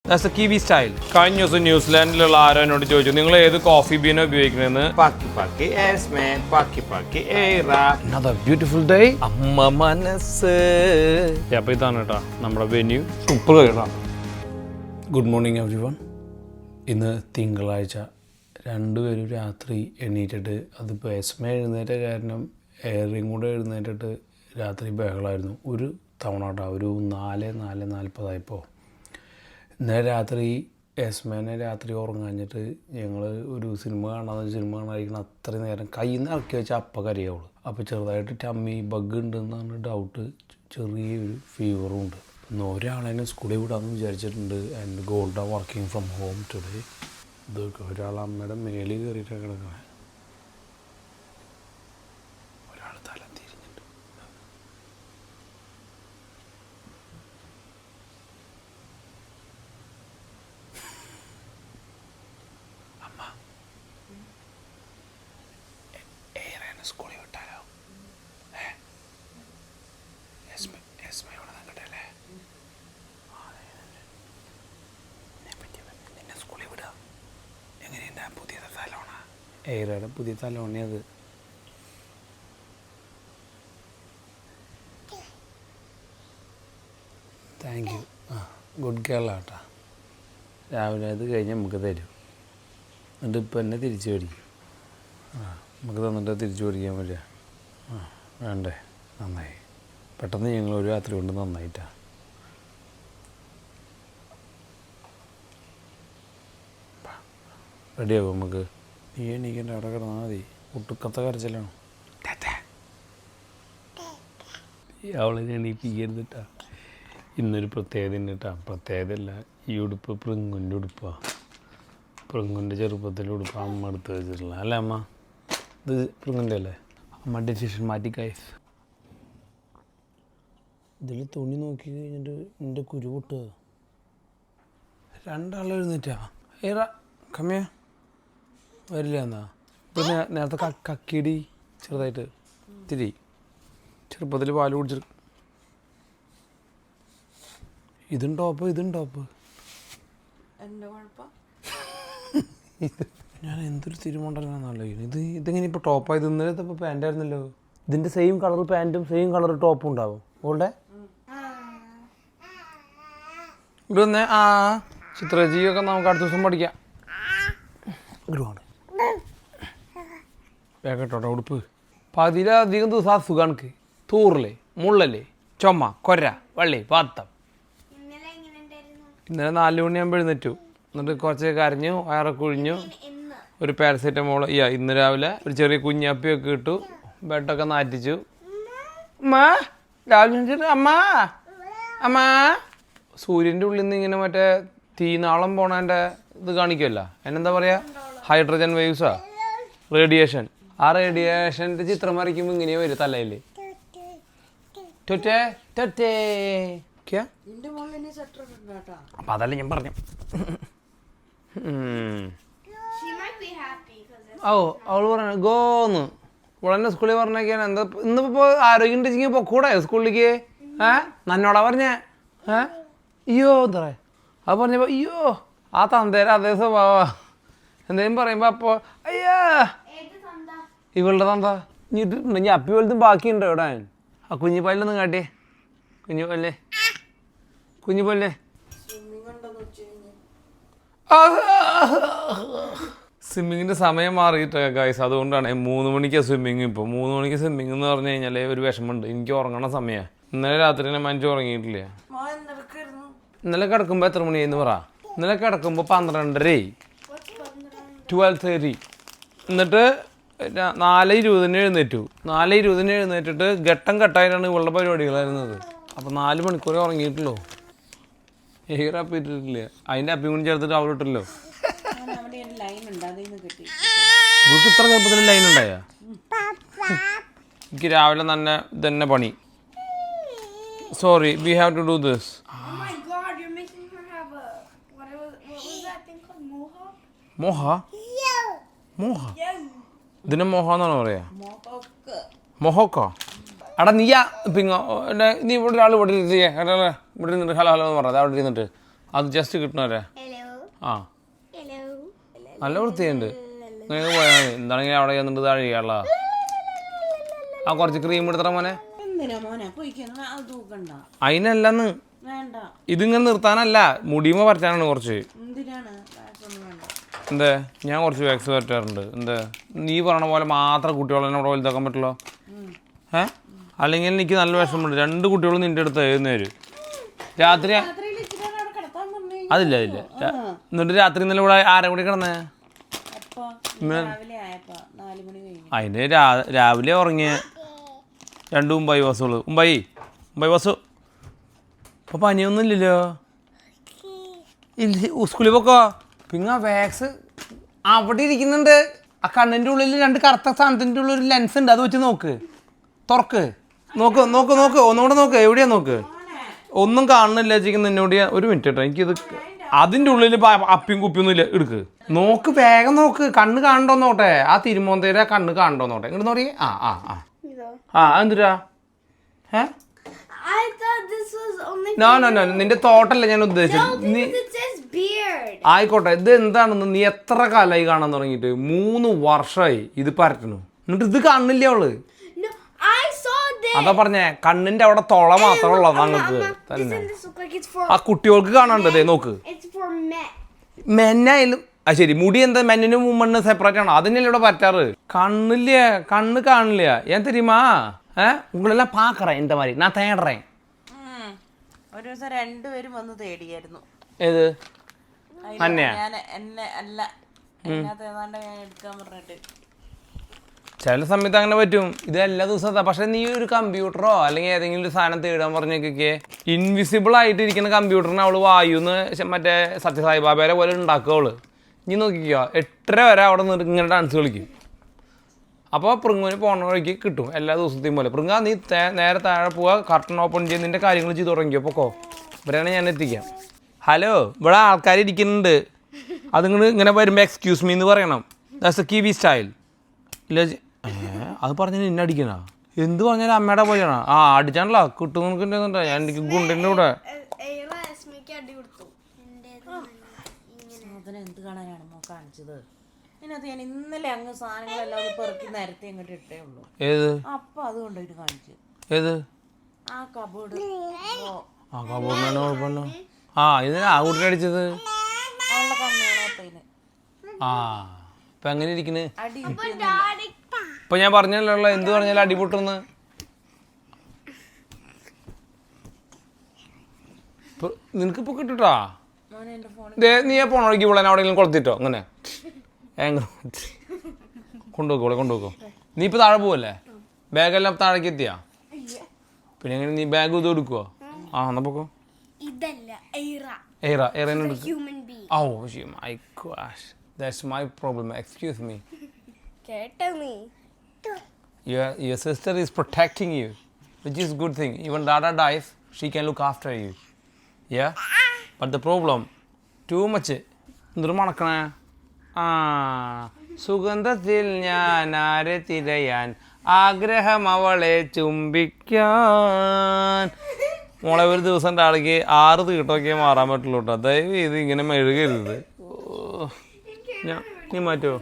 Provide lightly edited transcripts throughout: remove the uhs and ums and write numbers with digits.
That's the Kiwi style. കഴിഞ്ഞ ദിവസം ന്യൂസിലാൻഡിലുള്ള ആരോ എന്നോട് ചോദിച്ചു നിങ്ങൾ ഏത് കോഫി ബീനാ ഉപയോഗിക്കണമെന്ന്. Paki esme, paki era. Another beautiful day. അമ്മ മനസ്സ്. അപ്പോൾ ഇതാണ് കേട്ടോ നമ്മുടെ വെന്യൂ. സൂപ്പർ കേട്ടോ. Good morning every one. ഇന്ന് തിങ്കളാഴ്ച രണ്ടുപേരും രാത്രി എണീറ്റിട്ട് അതിപ്പോൾ എസ്മ എഴുന്നേറ്റ കാരണം എയറിയും കൂടെ എഴുന്നേറ്റിട്ട് രാത്രി ബഹളമായിരുന്നു. ഒരു തവണ കേട്ടോ ഒരു 4:40 ഇന്നലെ രാത്രി എസ്മേനെ രാത്രി ഉറങ്ങാഞ്ഞിട്ട് ഞങ്ങൾ ഒരു സിനിമ കാണാതിരിക്കണം അത്രയും നേരം കയ്യിൽ നിന്ന് ഇറക്കി വെച്ചാൽ അപ്പം കരയാവുള്ളൂ. അപ്പോൾ ചെറുതായിട്ട് ടമ്മി ബഗ് ഉണ്ടെന്നാണ് ഡൗട്ട്. ചെറിയൊരു ഫീവറും ഉണ്ട്. ഇന്ന് ഒരാളെന്നെ സ്കൂളിൽ വിടാമെന്ന് വിചാരിച്ചിട്ടുണ്ട്. And Gold are working from home today. ഇതൊക്കെ ഒരാൾ അമ്മയുടെ മേലിൽ കയറിയിട്ടാണ് കിടക്കണേ. ഒരാൾ തല തിരിഞ്ഞിട്ട് അമ്മ ഏറെ സ്കൂളിൽ വിട്ടാലോ? എസ്മയോടെ നിൽക്കട്ടെ അല്ലേ? നിന്നെ സ്കൂളിൽ വിടുക. എങ്ങനെയുണ്ടാ പുതിയ തലോണ? ഏറയുടെ പുതിയ തലോണയത്. Thank you. ഗുഡ് ഗേൾ ആട്ടാ. രാവിലെ അത് കഴിഞ്ഞ് നമുക്ക് തരും. എന്നിട്ട് ഇപ്പം എന്നെ തിരിച്ചു മേടിക്കും. നമുക്ക് തന്നിട്ട് തിരിച്ചു മേടിക്കാൻ പറ്റുക. വേണ്ടേ? നന്നായി. പെട്ടെന്ന് ഞങ്ങൾ ഒരു രാത്രി കൊണ്ട് നന്നായിട്ടാണ്. റെഡിയാകും നമുക്ക്. നീ എണീക്കണ്ട, അവിടെ കിടന്നാൽ മതി. ഒട്ടുക്കത്തെ കരച്ചിലാണ്. അവളെ എണീപ്പിക്കരുതിട്ടാ. ഇന്നൊരു പ്രത്യേകത ഉണ്ട് കേട്ടോ. പ്രത്യേകതയല്ല, ഈ ഉടുപ്പ് പ്രിങ്ങുൻ്റെ ഉടുപ്പാണ്. പ്രിങ്ങുൻ്റെ ചെറുപ്പത്തിലെ ഉടുപ്പ് അമ്മ എടുത്ത് വെച്ചിട്ടുള്ള അല്ലേ അമ്മ? ഇത് പ്രിങ്ങുൻ്റെ അല്ലേ? അമ്മ ഡെസിഷൻ മാറ്റി കൈഫ്. ഇതിൽ തുണി നോക്കി കഴിഞ്ഞിട്ട് എൻ്റെ കുരു പൊട്ടുക. രണ്ടാളും എഴുന്നേറ്റാ. ഏറാ കമ്മിയാ വരില്ല എന്നാ. ഇപ്പം നേരത്തെ കക്കിടി ചെറുതായിട്ട് തിരി ചെറുപ്പത്തിൽ പാല് കുടിച്ചിട്ട്. ഇതും ടോപ്പ് ഞാൻ എന്തൊരു തിരുമണ്ടല്ലോ. ഇതെങ്ങനെ ഇപ്പോൾ ടോപ്പായത്? ഇന്നലെ ഇപ്പോൾ പാൻറ്റായിരുന്നല്ലോ. ഇതിൻ്റെ സെയിം കളർ പാൻറ്റും സെയിം കളർ ടോപ്പും ഉണ്ടാവും. ഓളുടെ ഇവിടെ വന്നേ. ചിത്രജിയൊക്കെ നമുക്ക് അടുത്ത ദിവസം പഠിക്കാം. ഒരുപാട് വേഗട്ടോട്ടെ ഉടുപ്പ്. പതിലധികം ദിവസം അസുഖാണ്. തൂറില്ലേ, മുള്ളല്ലേ, ചുമ, കൊര, വള്ളി, പാത്തം. ഇന്നലെ 4 മണിയാകുമ്പോൾ എഴുന്നേറ്റു. എന്നിട്ട് കുറച്ച് കരഞ്ഞു, വയറൊക്കെ ഒഴിഞ്ഞു. ഒരു പാരസെറ്റമോൾ. ഇന്ന് രാവിലെ ഒരു ചെറിയ കുഞ്ഞാപ്പിയൊക്കെ ഇട്ടു. ബെഡൊക്കെ നാറ്റിച്ചു. അമ്മാ രാവിലെ അമ്മാ സൂര്യൻ്റെ ഉള്ളിൽ നിന്ന് ഇങ്ങനെ മറ്റേ തീനാളം പോണതിൻ്റെ ഇത് കാണിക്കുമല്ലോ. അതിനെന്താ പറയുക? ഹൈഡ്രജൻ വേവ്സാ, റേഡിയേഷൻ. ആ റേഡിയേഷൻ്റെ ചിത്രം വരയ്ക്കുമ്പോൾ ഇങ്ങനെയാ വരും തലയിൽ. അപ്പം അതല്ല ഞാൻ പറഞ്ഞു. അവള് പറഞ്ഞ ഗോന്ന് ഇവളെന്നെ സ്കൂളിൽ പറഞ്ഞേക്കാൻ. എന്താ ഇന്നിപ്പോൾ ആരോഗ്യം ടീച്ചിങ് പൊക്കൂടെ സ്കൂളിലേക്ക്? നന്നോടാ പറഞ്ഞേ? അയ്യോ എന്താ അത് പറഞ്ഞപ്പോൾ അയ്യോ ആ തന്തേര അതേ സ്വഭാവ. എന്തേലും പറയുമ്പോൾ അപ്പോൾ അയ്യാ ഇവളുടെ തന്ത ഇനി അപ്പി വലുതും ബാക്കിയുണ്ടോ ഇവിടെ? ആ കുഞ്ഞിപ്പാലൊന്നും കാട്ടിയേ. കുഞ്ഞിപ്പല്ലേ സ്വിമ്മിങ്ങിൻ്റെ സമയം മാറിയിട്ടൊക്കെ ഗൈസ്. അതുകൊണ്ടാണ് 3 മണിക്കാണ് സ്വിമ്മിങ്. ഇപ്പോൾ 3 മണിക്ക് സ്വിമ്മിങ് എന്ന് പറഞ്ഞു കഴിഞ്ഞാൽ ഒരു വിഷമമുണ്ട്. എനിക്ക് ഉറങ്ങണ സമയമാണ്. ഇന്നലെ രാത്രി ഞാൻ മനുഷ്യ ഉറങ്ങിയിട്ടില്ല. ഇന്നലെ കിടക്കുമ്പോൾ എത്ര മണിയായിരുന്നു പറ? ഇന്നലെ കിടക്കുമ്പോൾ 12:30, 12:30. എന്നിട്ട് 4:20 എഴുന്നേറ്റു. 4:20 എഴുന്നേറ്റിട്ട് ഘട്ടം ഘട്ടമായിട്ടാണ് ഇവളുടെ പരിപാടികളായിരുന്നത്. അപ്പോൾ 4 മണിക്കൂറേ ഉറങ്ങിയിട്ടുള്ളൂ. അപ്പി ഇട്ടിട്ടില്ല. അതിൻ്റെ അപ്പി കൂടി ചേർത്തിട്ട് അവളിട്ടല്ലോ. ഇവൾക്ക് ഇത്ര ചെറുപ്പത്തിൽ ലൈൻ ഉണ്ടായ? എനിക്ക് രാവിലെ തന്നെ പണി. Sorry, we have to do this. മോഹ ഇതിനെ മോഹ എന്നാണോ പറയാ? മൊഹോക്കോ? എടാ നീയാ പിങ്ങോ നീ ഇവിടെ ഒരാൾ ഇവിടെ ഇരുന്നിട്ട് ഹലോ എന്ന് പറഞ്ഞത് അവിടെ ഇരുന്നിട്ട് അത് ജസ്റ്റ് കിട്ടണവരെ Hello. ആ Hello. നല്ല വൃത്തിയുണ്ട് നിങ്ങൾ പോയാൽ മതി എന്താണെങ്കിൽ അവിടെ ചെന്നിട്ട് താഴെ ചെയ്യാനുള്ള ആ കുറച്ച് ക്രീം എടുത്തറ മോനെ എന്തിനാ മോനെ പൊയ്ക്കൊന്നും അത് തൂക്കണ്ട. അതിനല്ലെന്ന് വേണ്ട. ഇതിങ്ങനെ നിർത്താനല്ല മുടിയുമ്പോൾ പറ്റാനാണ് കുറച്ച്. എന്തിനാണ് ഒന്നും വേണ്ട. എന്തേ ഞാൻ കുറച്ച് വാക്സ് പറ്റാറുണ്ട്. എന്തേ നീ പറയണ പോലെ മാത്രം കുട്ടികളെ അവിടെ വലുതാക്കാൻ പറ്റുള്ളൂ. അല്ലെങ്കിൽ എനിക്ക് നല്ല വിഷമമുണ്ട്. 2 കുട്ടികളും നിൻ്റെ അടുത്ത് എഴുന്നേരും രാത്രി. അതില്ല അതില്ല എന്നിട്ട് രാത്രി ഇന്നലെ ഇവിടെ ആരെ കൂടി കിടന്നേ? അതിന് രാവിലെ ഉറങ്ങിയ 2 മുമ്പായി ബസ്സുള്ളൂ. മുമ്പായി ബസ്സു അപ്പോൾ പനിയൊന്നും ഇല്ലല്ലോ. ഇല്ല സ്കൂളിൽ പോക്കോ. പിന്നെ വാക്സ് അവിടെ ഇരിക്കുന്നുണ്ട്. ആ കണ്ണിൻ്റെ ഉള്ളിൽ 2 കറുത്ത സാധനത്തിൻ്റെ ഉള്ളിൽ ഒരു ലെൻസ് ഉണ്ട്. അത് വെച്ച് നോക്ക്, തുറക്ക്, നോക്ക് നോക്ക് നോക്ക് ഒന്നുകൂടെ നോക്ക്. എവിടെയാ നോക്ക്, ഒന്നും കാണുന്നില്ല ചേച്ചിക്ക്. നിന്നോട് ഒരു മിനിറ്റ് കേട്ടോ, എനിക്കിത് അതിൻ്റെ ഉള്ളിൽ അപ്പിയും കുപ്പിയൊന്നും ഇല്ല. എടുക്ക് നോക്ക്, വേഗം നോക്ക്. കണ്ണ് കാണണ്ടോ നോട്ടെ. ആ തിരുമോന്തേരെ കണ്ണ് കാണണ്ടോ നോട്ടെ. ഇങ്ങോട്ട് നോക്കി. എന്തിരാ I thought this was only. No നിന്റെ തോട്ടല്ല ഞാൻ ഉദ്ദേശിച്ചത്. നീ It says beard. ആയിക്കോട്ടെ. ഇത് എന്താണെന്ന് നീ എത്ര കാലമായി കാണാൻ തുടങ്ങിയിട്ട്? 3 വർഷമായി ഇത് പരട്ടണു. എന്നിട്ട് ഇത് കാണുന്നില്ല അവള്. No, I saw this. അതാ പറഞ്ഞേ, കണ്ണിന്റെ അവിടെ തൊള മാത്രമേ ഉള്ളൂ ഞങ്ങൾക്ക് തന്നെ. Doesn't this look like it's for? ആ കുട്ടികൾക്ക് കാണാണ്ടതേ നോക്ക്. It's for men. മെന്നായാലും ശരി. മുടി എന്താ മെന്നിനും വുമണ്ണ് സെപ്പറേറ്റ് ആണ്. അതിനല്ലേ ഇവിടെ പറ്റാറ്. കണ്ണില്ല, കണ്ണ് കാണില്ല. ഞാൻ തരുമാ ഉങ്ങളെല്ലാം പാക്കറേൻ இந்த மாதிரி நான் தேடுறேன். ഒരു ദിവസം 2 പേരും വന്ന് തേടിയായിരുന്നു. ഏത് ഞാൻ എന്നെ അല്ല അതിനകത്ത് ഏതാണ്ട് ഞാൻ എടുക്കാൻ പറഞ്ഞിട്ട്. ചില സമയത്ത് അങ്ങനെ പറ്റും. ഇത് എല്ലാ ദിവസവും. പക്ഷെ നീ ഒരു കമ്പ്യൂട്ടറോ അല്ലെങ്കിൽ ഏതെങ്കിലും ഒരു സാധനം തേടാൻ പറഞ്ഞേക്കൊക്കെ ഇൻവിസിബിൾ ആയിട്ട് ഇരിക്കുന്ന കമ്പ്യൂട്ടറിന് അവള് വായുന്ന് മറ്റേ സത്യസായി ബാബേരെ പോലെ ഉണ്ടാക്കുക അവള്. നീ നോക്കിക്കോ 8:30 വരെ അവിടെ നിന്ന് ഇങ്ങനെ ഡാൻസ് കളിക്കും. അപ്പോൾ പൃങ്ങുവിന് പോണ വഴിക്ക് കിട്ടും എല്ലാ ദിവസത്തെയും പോലെ. പൃങ്ങ നീ നേരെ താഴെ പോവുക, കർട്ടൺ ഓപ്പൺ ചെയ്ത് നിൻ്റെ കാര്യങ്ങൾ ചെയ്ത് തുടങ്ങിയോ പൊക്കോ. ഇവരാണ് ഞാൻ എത്തിക്കാം. ഹലോ, ഇവിടെ ആൾക്കാർ ഇരിക്കുന്നുണ്ട്. അതിങ്ങൾ ഇങ്ങനെ വരുമ്പോൾ എക്സ്ക്യൂസ് മീ എന്ന് പറയണം. That's A kiwi style. ഇല്ല അത് പറഞ്ഞാൽ നിന്നെ അടിക്കണ. എന്ത് പറഞ്ഞാലും അമ്മയുടെ പോലെയാണ്. അടിച്ചാണല്ലോ കിട്ടും. നിനക്ക് ഞാൻ എനിക്ക് ഗുണ്ടിൻ്റെ കൂടെ എന്ത് കാണാനാണ് കാണിച്ചത്? അതിനകത്ത് ഞാൻ ഇന്നലെ അങ്ങ് സാധനങ്ങളെല്ലാം ഒന്ന് പെറുക്കി നിരത്തി അങ്ങോട്ട് ഇട്ടേ ഉള്ളൂ. ഏത് അപ്പൊ അത് കൊണ്ടുപോയിട്ട് കാണിച്ചു. ഏത് ആ കബോർഡ്. കബോർഡിനാണ് കുഴപ്പമില്ല. ഇതിനാ ആ കുട്ടിനെ അടിച്ചത്. അവളുടെ കണ്ണുകളപ്പതിന് ഇപ്പം എങ്ങനെ ഇരിക്കുന്നു? അടി ഇപ്പം ഞാൻ പറഞ്ഞല്ലോ എന്ത് പറഞ്ഞാലും അടിപൊട്ടുന്ന്. നിനക്കിപ്പോൾ കിട്ടൂട്ടാ. നീ പോണ വഴിക്ക് ഇവിടെ എവിടെയെങ്കിലും കൊളുത്തിട്ടോ അങ്ങനെ കൊണ്ടുപോക്കോ. നീ ഇപ്പം താഴെ പോവല്ലേ? ബാഗെല്ലാം താഴേക്ക് എത്തിയാ? പിന്നെ എങ്ങനെ നീ ബാഗ് ഇത് കൊടുക്കുവോ? എന്നാ പോക്കോ. That's my problem. Excuse me. Your sister is protecting you, which is good thing. Even Dada dies, she can look after you. Yeah? But the problem, too much. നിർമ്മണക്കണേ. സുഗന്ധത്തിൽ ഞാൻ ആരെ തിരയാൻ, ആഗ്രഹം അവളെ ചുംബിക്കാൻ. മോളെ ഒരു ദിവസം ആൾക്ക് 6 തീട്ടമൊക്കെ മാറാൻ പറ്റുള്ളൂ കേട്ടോ. ദയവ് ഇത് ഇങ്ങനെ മെഴുകരുത്. നീ മാറ്റുമോ?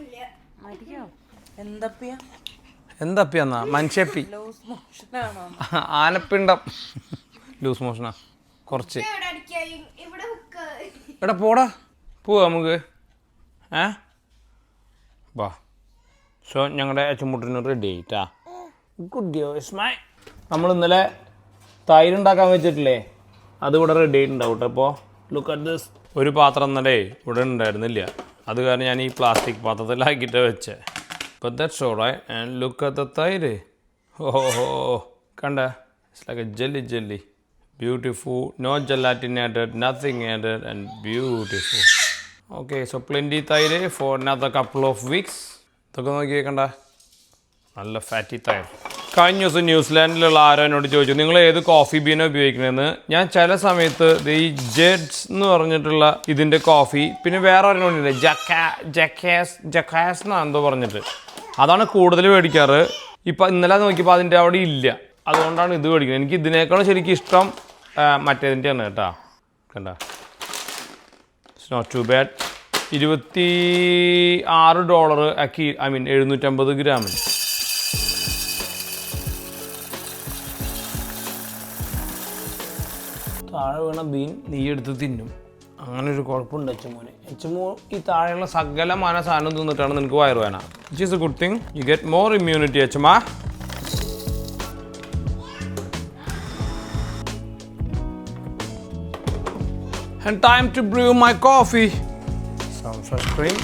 എന്തപ്പിയാന്നാ? മനുഷ്യപ്പി, ആനപ്പിണ്ടം. ലൂസ് മോഷനാ കുറച്ച്. എടാ പോടാ, പോവാ നമുക്ക്. വാ. സോ ഞങ്ങളുടെ അച്ചുമുട്ടിന് റെഡി ആയിട്ടാ. ഗുഡ് യോസ്മൈ. നമ്മൾ ഇന്നലെ തൈര് ഉണ്ടാക്കാൻ വെച്ചിട്ടില്ലേ, അത് ഇവിടെ റെഡി ആയിട്ടുണ്ടാവും കേട്ടോ. അപ്പോൾ ലുക്ക് അറ്റ് ദിസ്. ഒരു പാത്രം ഇന്നലെ ഇവിടെ ഉണ്ടായിരുന്നില്ല. അത് കാരണം ഞാൻ ഈ പ്ലാസ്റ്റിക് പാത്രത്തിലാക്കിയിട്ട് വെച്ചേ. But that's all right. And look at the തൈര്. കണ്ട? It's like a jelly. Beautiful. No gelatin added, nothing added, and beautiful. Okay, so plenty തൈര് for another couple of weeks. ഇതൊക്കെ നോക്കിയേ, കണ്ട? നല്ല ഫാറ്റി തൈര്. കഴിഞ്ഞ ദിവസം ന്യൂസിലാൻഡിലുള്ള ആരോ എന്നോട് ചോദിച്ചു നിങ്ങൾ ഏത് കോഫി ബീനാണ് ഉപയോഗിക്കണമെന്ന്. ഞാൻ ചില സമയത്ത് ഈ ജെഡ്സ് എന്ന് പറഞ്ഞിട്ടുള്ള ഇതിൻ്റെ കോഫി, പിന്നെ വേറെ ഒരെണ്ണമില്ലേ ജക്കാസ് എന്നാണ് എന്തോ പറഞ്ഞിട്ട്, അതാണ് കൂടുതൽ മേടിക്കാറ്. ഇപ്പം ഇന്നലെ നോക്കിയപ്പോൾ അതിൻ്റെ അവിടെ ഇല്ല. അതുകൊണ്ടാണ് ഇത് മേടിക്കുന്നത്. എനിക്ക് ഇതിനേക്കാളും ശരിക്കും ഇഷ്ടം മറ്റേതിൻ്റെയാണ് കേട്ടോ. കണ്ട ഇറ്റ്സ് നോട്ട് ടു ബാഡ്. $26 ആക്കി, ഐ മീൻ 750 ഗ്രാമിന്. താഴെ വീണ ബീൻ നീ എടുത്ത് തിന്നും, അങ്ങനെ ഒരു കുഴപ്പമുണ്ട് അച്ഛമോനെ. അച്ഛമോ ഈ താഴെയുള്ള സകലമായ സാധനം തിന്നിട്ടാണ് നിനക്ക് വയറുവേന. Which is a good thing. You get more immunity അച്ഛമ്മ. And time to brew my coffee. Some fresh cream.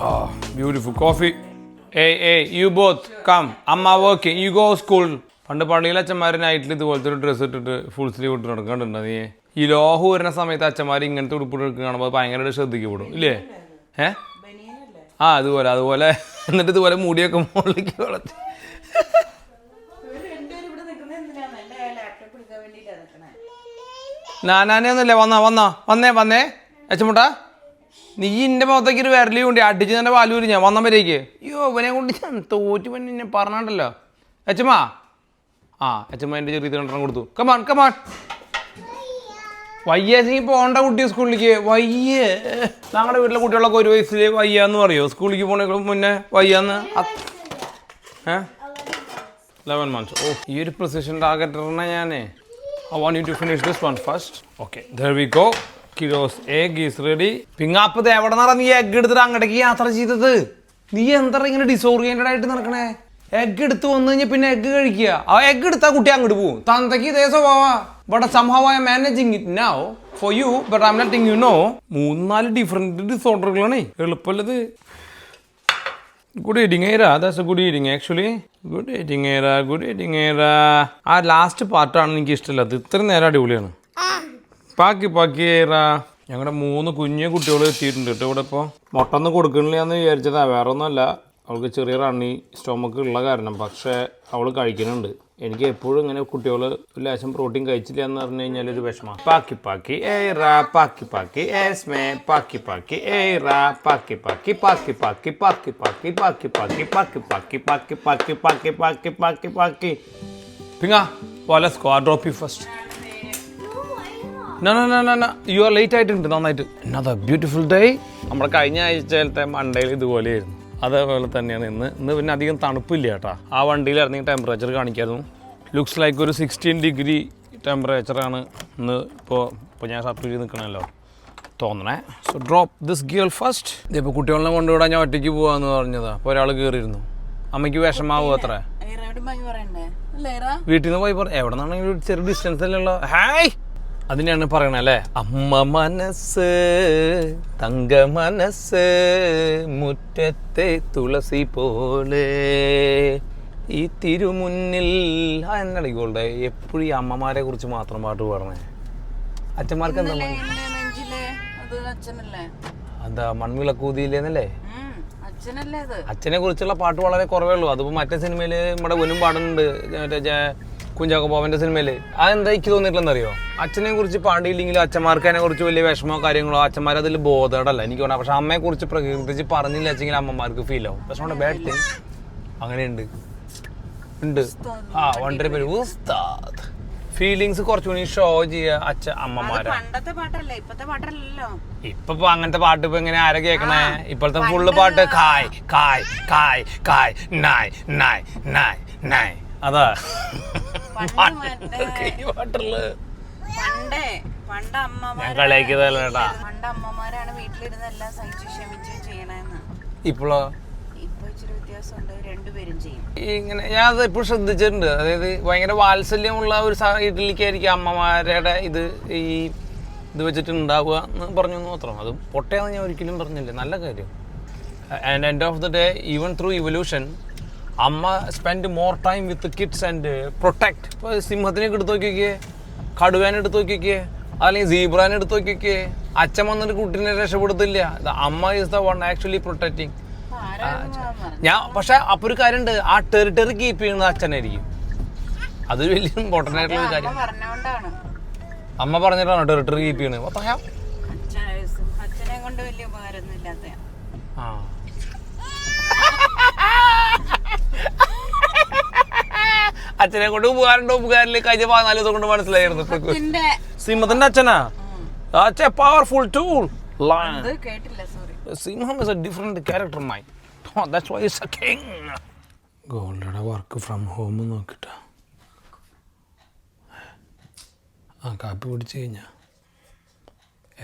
Oh, beautiful coffee. Hey, you both come. Amma working. You go school. പണ്ട് പള്ളിയിൽ അച്ഛന്മാർ നൈറ്റിൽ ഇതുപോലത്തെ ഒരു ഡ്രസ്സ് ഇട്ടിട്ട് full sleeve ഇട്ട് നടക്കാണ്ടുണ്ടോ നീ? ഈ ലോഹു വരുന്ന സമയത്ത് അച്ഛന്മാർ ഇങ്ങനത്തെ ഉടുപ്പിട്ട് കാണുമ്പോൾ ഭയങ്കരമായിട്ട് ശ്രദ്ധിക്കപ്പെടും ഇല്ലേ? അതുപോലെ എന്നിട്ട് ഇതുപോലെ മുടിയൊക്കെ മുകളിലേക്ക് വളർത്തി. നാനാനെയൊന്നുമില്ലേ? വന്നേ അച്ഛമുട്ടാ, നീ എൻ്റെ മുഖത്തേക്ക് ഒരു വിരലി കൊണ്ട് അടിച്ച് തന്നെ പാലൂരി ഞാൻ വന്ന വരേക്ക്. അയ്യോ ഇവനെ കൊണ്ട് ഞാൻ തോറ്റു പിന്നെ പറഞ്ഞിട്ടല്ലോ. അച്ഛമ്മ അച്ഛമ്മ എൻ്റെ ചെറിയ രണ്ടെണ്ണം കൊടുത്തു. കമാൺ വയ്യാച്ചെങ്കിൽ പോകണ്ട കുട്ടി സ്കൂളിലേക്ക്. വയ്യേ ഞങ്ങളുടെ വീട്ടിലെ കുട്ടികളൊക്കെ 1 വയസ്സിൽ വയ്യാന്ന് പറയോ? സ്കൂളിലേക്ക് പോണേക്കാൾ മുന്നേ വയ്യാന്ന്. 11 months. ഓ ഈ ഒരു പ്രിസിഷൻ ടാർഗറ്ററിനെ ഞാനേ. I want you to finish this one first. Okay, there we go. Kilo's egg is ready. പിങ്ങാപ്പത് എവിടെ നിന്നാ നീ എഗ് എടുത്തിട്ട് അങ്ങടേക്ക് യാത്ര ചെയ്തത്? നീ എന്താ ഇങ്ങനെ ഡിസോറിയന്റഡ് ആയിട്ട് നടക്കണേ? എഗ് എടുത്ത് വന്നു കഴിഞ്ഞാൽ പിന്നെ എഗ് കഴിക്കുക. ആ എഗ് എടുത്താൽ കുട്ടി അങ്ങോട്ട് പോകും. തന്തയ്ക്ക് ഇതേ സ്വഭാവ. But somehow I am managing it now for you, but I'm letting you know. 3-4 different ഡിസോർഡറുകളാണേ. എളുപ്പമല്ലത്. Good eating era. That's a good eating actually. Good eating era. ആ ലാസ്റ്റ് പാർട്ടാണ് എനിക്ക് ഇഷ്ടമില്ലാത്തത്. ഇത്രയും നേരം അടിപൊളിയാണ്. പാക്കി era. ഞങ്ങളുടെ 3 കുഞ്ഞു കുട്ടികൾ എത്തിയിട്ടുണ്ട് കേട്ടോ ഇവിടെ. ഇപ്പോൾ മുട്ടൊന്നും കൊടുക്കണില്ല എന്ന് വിചാരിച്ചതാ, വേറെ ഒന്നുമല്ല. അവൾക്ക് ചെറിയ റണ്ണി സ്റ്റൊമക്ക് ഉള്ള കാരണം, പക്ഷേ അവൾ കഴിക്കുന്നുണ്ട്. എനിക്ക് എപ്പോഴും ഇങ്ങനെ കുട്ടികൾ ലേശം പ്രോട്ടീൻ കഴിച്ചില്ല എന്ന് പറഞ്ഞു കഴിഞ്ഞാൽ ഒരു വിഷമമാണ്. പാക്കി ഏറാ പാക്കി ഏസ്മേ പാക്കി ഏറാ പാക്കി പിങ്ങ പോലെ squad drop you first. No, you are late ആയിട്ടുണ്ട് നന്നായിട്ട്. Another beautiful day. നമ്മുടെ കഴിഞ്ഞ ആഴ്ചയിലത്തെ മണ്ടയിൽ ഇതുപോലെയായിരുന്നു. അതേപോലെ തന്നെയാണ് ഇന്ന് പിന്നെ അധികം തണുപ്പില്ല കേട്ടോ. ആ വണ്ടിയിൽ ഇറങ്ങിയ ടെമ്പറേച്ചർ കാണിക്കായിരുന്നു. ലുക്സ് ലൈക്ക് ഒരു 16 ഡിഗ്രി ടെമ്പറേച്ചറാണ് ഇന്ന്. ഇപ്പോൾ ഞാൻ ഷർട്ട് നിൽക്കണമല്ലോ തോന്നണേ. So drop this gear first. ഇതിപ്പോൾ കുട്ടികളെ കൊണ്ടുവിടാൻ ഞാൻ ഒറ്റയ്ക്ക് പോകാമെന്ന് പറഞ്ഞതാ. അപ്പോൾ ഒരാൾ കയറിയിരുന്നു. അമ്മയ്ക്ക് വിഷമാവും അത്ര. വീട്ടിൽ നിന്ന് പോയി എവിടെ നിന്നാണെങ്കിലും ഒരു ചെറിയ ഡിസ്റ്റൻസ് അല്ലേ ഉള്ളൂ. ഹായ് അതിനെയാണ് പറയണേ അല്ലേ? അമ്മ മനസ്സ് തങ്ക മനസ്സ് മുറ്റത്തെ തുളസി പോലെ ഈ തിരുമുന്നിൽ. എന്നടിക്കോളുടെ എപ്പോഴും ഈ അമ്മമാരെ കുറിച്ച് മാത്രം പാട്ട് പാടണേ. അച്ഛന്മാർക്ക് എന്താ മൺവിളക്കൂതിയില്ലേന്നല്ലേ? അച്ഛനെ കുറിച്ചുള്ള പാട്ട് വളരെ കുറവേ ഉള്ളൂ. അതിപ്പോൾ മറ്റേ സിനിമയിൽ നമ്മുടെ വനും പാടുന്നുണ്ട്, മറ്റേ കുഞ്ചാക്കോ ബോബൻ്റെ സിനിമയിൽ. അതെന്താ എനിക്ക് തോന്നിയിട്ടില്ലെന്നറിയോ? അച്ഛനെ കുറിച്ച് പാടിയില്ലെങ്കിലും അച്ഛന്മാർക്ക് അതിനെ കുറിച്ച് വലിയ വിഷമോ കാര്യങ്ങളോ അച്ഛന്മാർ അതിൽ ബോധേടല്ല എനിക്ക് തോന്നാം. പക്ഷെ അമ്മയെ കുറിച്ച് പ്രകീർത്തിച്ച് പറഞ്ഞില്ല വെച്ചെങ്കിൽ അമ്മമാർക്ക് ഫീൽ ആവും. പക്ഷെ നമ്മുടെ ബാഡ് തിങ് അങ്ങനെയുണ്ട്. വളരെ പേര് ഉസ്താദ് ഫീലിങ്സ് കുറച്ചുകൂടി ഷോ ചെയ്യുക അമ്മമാരെ. ഇപ്പൊ അങ്ങനത്തെ പാട്ട് ഇപ്പൊ എങ്ങനെ ആരെ കേൾക്കണേ? ഇപ്പോഴത്തെ ഫുള്ള് പാട്ട് കായ് കായ് കായ് കായ് നായ് നായ് നായ് നായ്. അതാ പാട്ടുള്ള ഞാൻ കളിയാക്കിയതല്ലേട്ടാ. ഇപ്പോഴോ ഇങ്ങനെ ഞാൻ അത് ഇപ്പോൾ ശ്രദ്ധിച്ചിട്ടുണ്ട്. അതായത് ഭയങ്കര വാത്സല്യമുള്ള ഒരു വീട്ടിലേക്കായിരിക്കും അമ്മമാരുടെ ഇത് വെച്ചിട്ട് ഉണ്ടാവുക എന്ന് പറഞ്ഞു മാത്രം. അത് പൊട്ടയാന്ന് ഞാൻ ഒരിക്കലും പറഞ്ഞില്ല. നല്ല കാര്യം. And end of the day even through evolution അമ്മ spend more time with kids and protect. ഇപ്പോൾ സിംഹത്തിനൊക്കെ എടുത്ത് നോക്കിക്കേ, കടുവേനെ എടുത്ത് നോക്കിക്കേ, അല്ലെങ്കിൽ സീബ്രാനെ എടുത്ത് നോക്കിക്കേ. അച്ഛൻ വന്നിട്ട് കുട്ടീനെ രക്ഷപ്പെടുത്തില്ല. അമ്മ ഈസ് ദ വൺ ആക്ച്വലി പ്രൊട്ടക്റ്റിങ്. ഞാൻ പക്ഷെ അപ്പൊ ഒരു കാര്യമുണ്ട്, ആ ടെറിട്ടറി കീപ്പ് ചെയ്യുന്നത് അച്ഛനായിരിക്കും. അതൊരു വലിയ ഇമ്പോർട്ടൻ്റ് ആയിട്ടുള്ള ഒരു കാര്യം. അമ്മ പറഞ്ഞിട്ടാണോ ടെറിട്ടറി കീപ്പ് ചെയ്യണത്? അച്ഛനെ കൊണ്ട് ഉപകാരമുണ്ടോ ഉപകാരമില്ല കഴിഞ്ഞ 14 ദിവസം കൊണ്ട് മനസ്സിലായിരുന്നു. സിംഹത്തിന്റെ അച്ഛനാ? That's a powerful tool. Lion. അത് കേട്ടില്ല, sorry. Simham is a different character mind. Oh, that's why he's a king. ഗോൾഡയുടെ വർക്ക് ഫ്രം ഹോം നോക്കിട്ട കാപ്പി കുടിച്ചു കഴിഞ്ഞാൽ